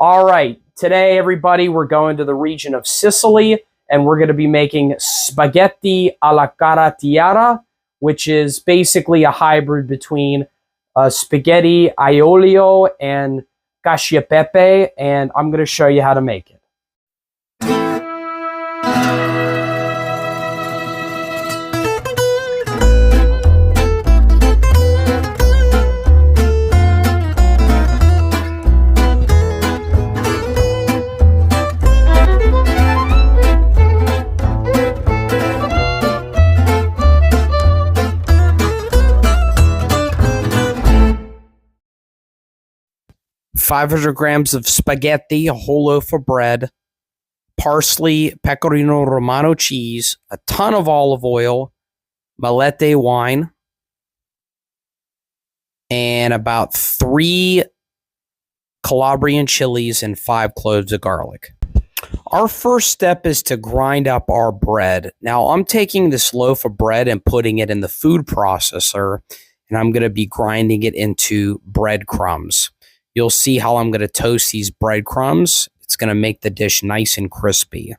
All right, today, everybody, we're going to the region of Sicily, and we're going to be making spaghetti alla carrettiera, which is basically a hybrid between spaghetti aiolio and cacio e pepe, and I'm going to show you how to make it. 500 grams of spaghetti, a whole loaf of bread, parsley, Pecorino Romano cheese, a ton of olive oil, Malete wine, and about 3 Calabrian chilies and 5 cloves of garlic. Our first step is to grind up our bread. Now, I'm taking this loaf of bread and putting it in the food processor, and I'm going to be grinding it into breadcrumbs. You'll see how I'm going to toast these breadcrumbs. It's going to make the dish nice and crispy.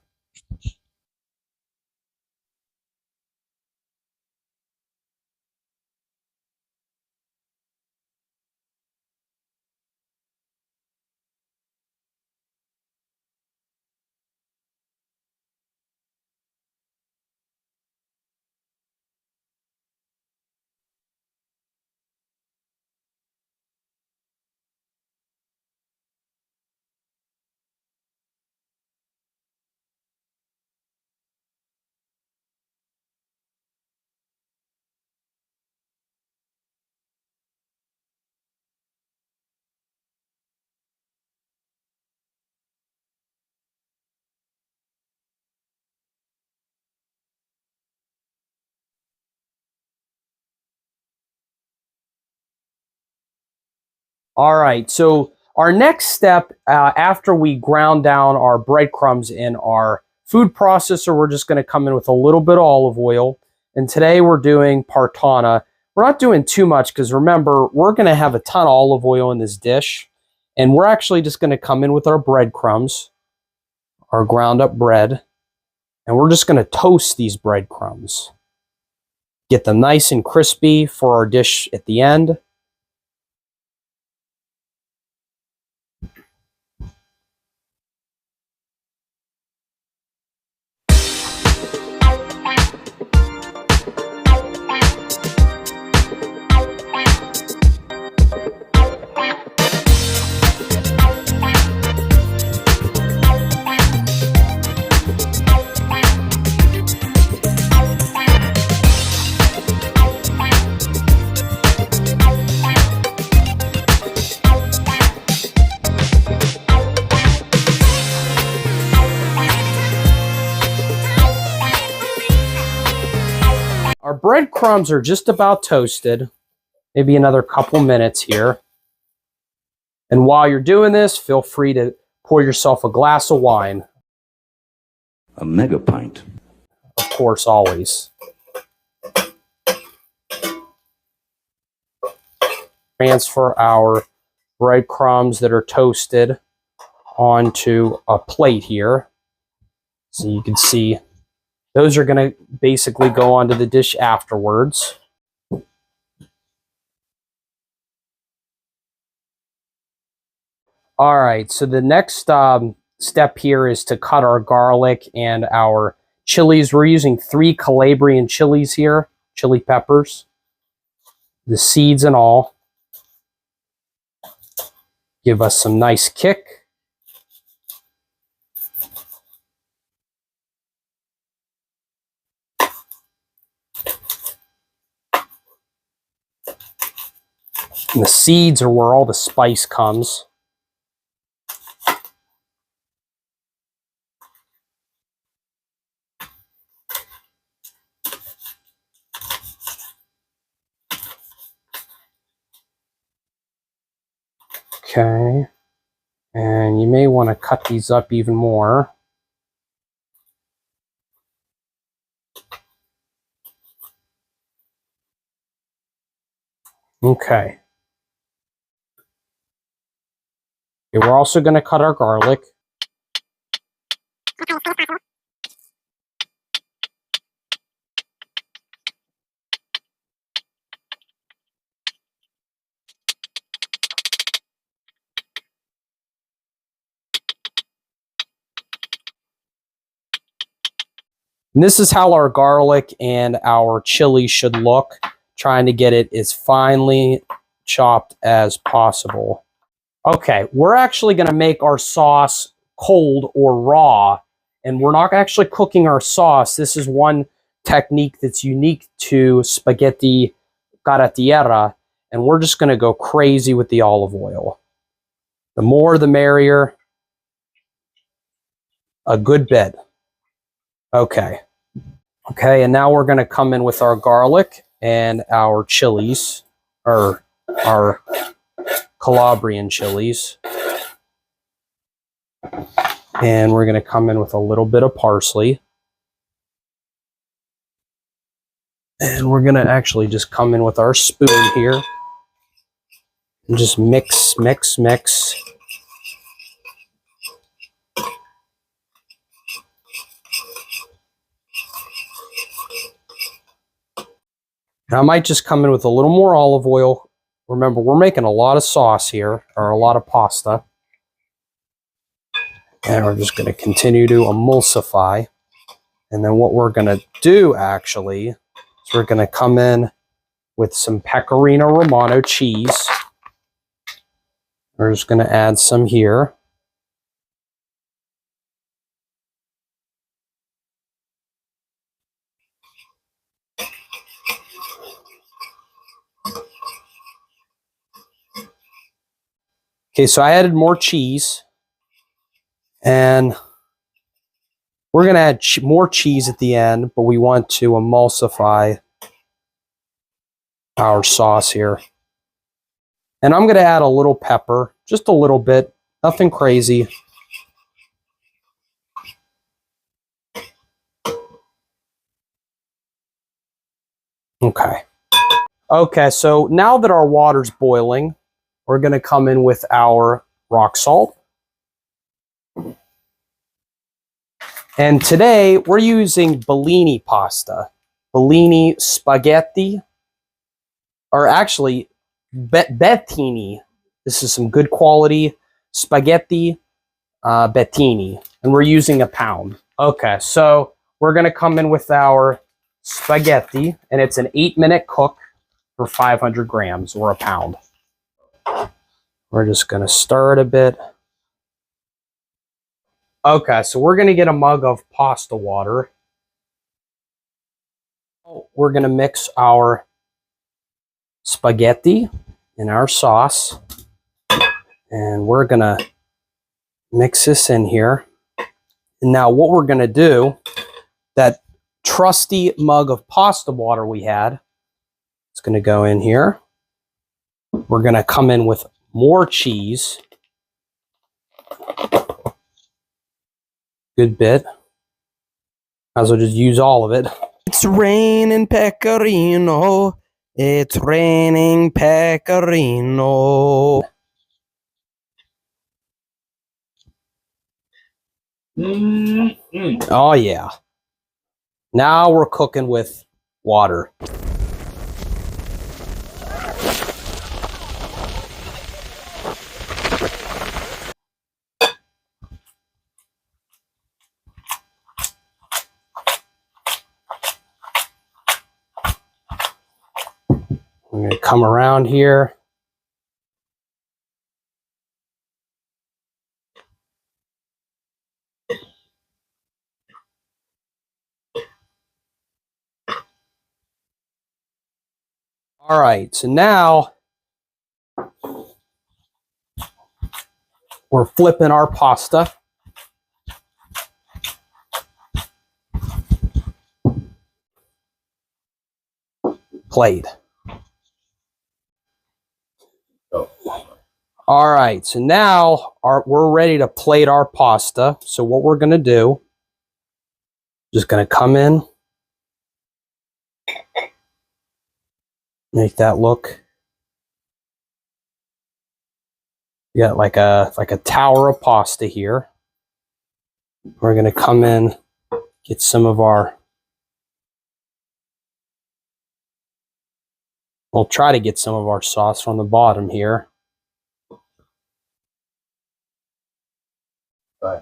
All right, so our next step, after we ground down our breadcrumbs in our food processor, we're just going to come in with a little bit of olive oil. And today we're doing partana. We're not doing too much because remember, we're going to have a ton of olive oil in this dish. And we're actually just going to come in with our breadcrumbs, our ground up bread, and we're just going to toast these breadcrumbs. Get them nice and crispy for our dish at the end. Our breadcrumbs are just about toasted, maybe another couple minutes here. And while you're doing this, feel free to pour yourself a glass of wine. A mega pint. Of course, always. Transfer our breadcrumbs that are toasted onto a plate here. So you can see those are going to basically go onto the dish afterwards. All right, so the next step here is to cut our garlic and our chilies. We're using 3 Calabrian chilies here, chili peppers, the seeds and all. Give us some nice kick. And the seeds are where all the spice comes. Okay. And you may want to cut these up even more. Okay. Okay, we're also going to cut our garlic. And this is how our garlic and our chili should look, trying to get it as finely chopped as possible. Okay, we're actually going to make our sauce cold or raw, and we're not actually cooking our sauce. This is one technique that's unique to spaghetti carrettiera, and we're just going to go crazy with the olive oil. The more the merrier. A good bit. Okay. Okay, and now we're going to come in with our garlic and our chilies, or our Calabrian chilies. And we're going to come in with a little bit of parsley. And we're going to actually just come in with our spoon here. And just mix, mix, mix. And I might just come in with a little more olive oil. Remember, we're making a lot of sauce here, or a lot of pasta. And we're just going to continue to emulsify. And then what we're going to do, actually, is we're going to come in with some Pecorino Romano cheese. We're just going to add some here. Okay, so I added more cheese. And we're going to add more cheese at the end, but we want to emulsify our sauce here. And I'm going to add a little pepper, just a little bit, nothing crazy. Okay. Okay, so now that our water's boiling, we're going to come in with our rock salt. And today we're using Bellini pasta, Bellini spaghetti, or actually Bettini. This is some good quality spaghetti Bettini, and we're using a pound. Okay, so we're going to come in with our spaghetti, and it's an 8-minute cook for 500 grams or a pound. We're just going to stir it a bit. Okay, so we're going to get a mug of pasta water. We're going to mix our spaghetti in our sauce. And we're going to mix this in here. And now what we're going to do, that trusty mug of pasta water we had, it's going to go in here. We're going to come in with more cheese. Good bit. Might as well just use all of it. It's raining pecorino. It's raining pecorino. Oh yeah. Now we're cooking with water. I'm going to come around here. All right, so now we're flipping our pasta. Plate. All right, so now we're ready to plate our pasta. So what we're going to do, just going to come in, make that look You got like a tower of pasta here. We're going to come in, get some of our... We'll try to get some of our sauce from the bottom here.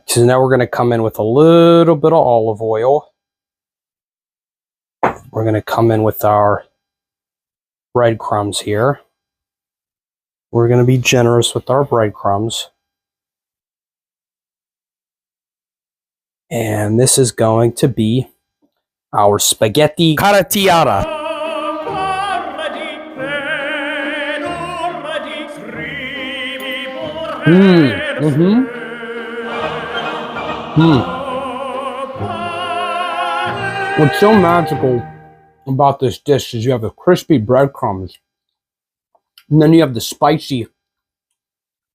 So now we're going to come in with a little bit of olive oil. We're going to come in with our breadcrumbs here. We're going to be generous with our breadcrumbs. And this is going to be our spaghetti carrettiera. What's so magical about this dish is you have the crispy breadcrumbs, and then you have the spicy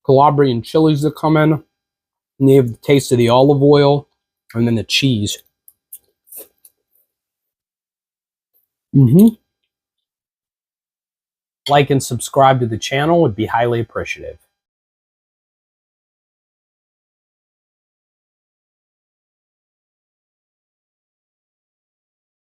Calabrian chilies that come in, and you have the taste of the olive oil, and then the cheese. Like and subscribe to the channel would be highly appreciative.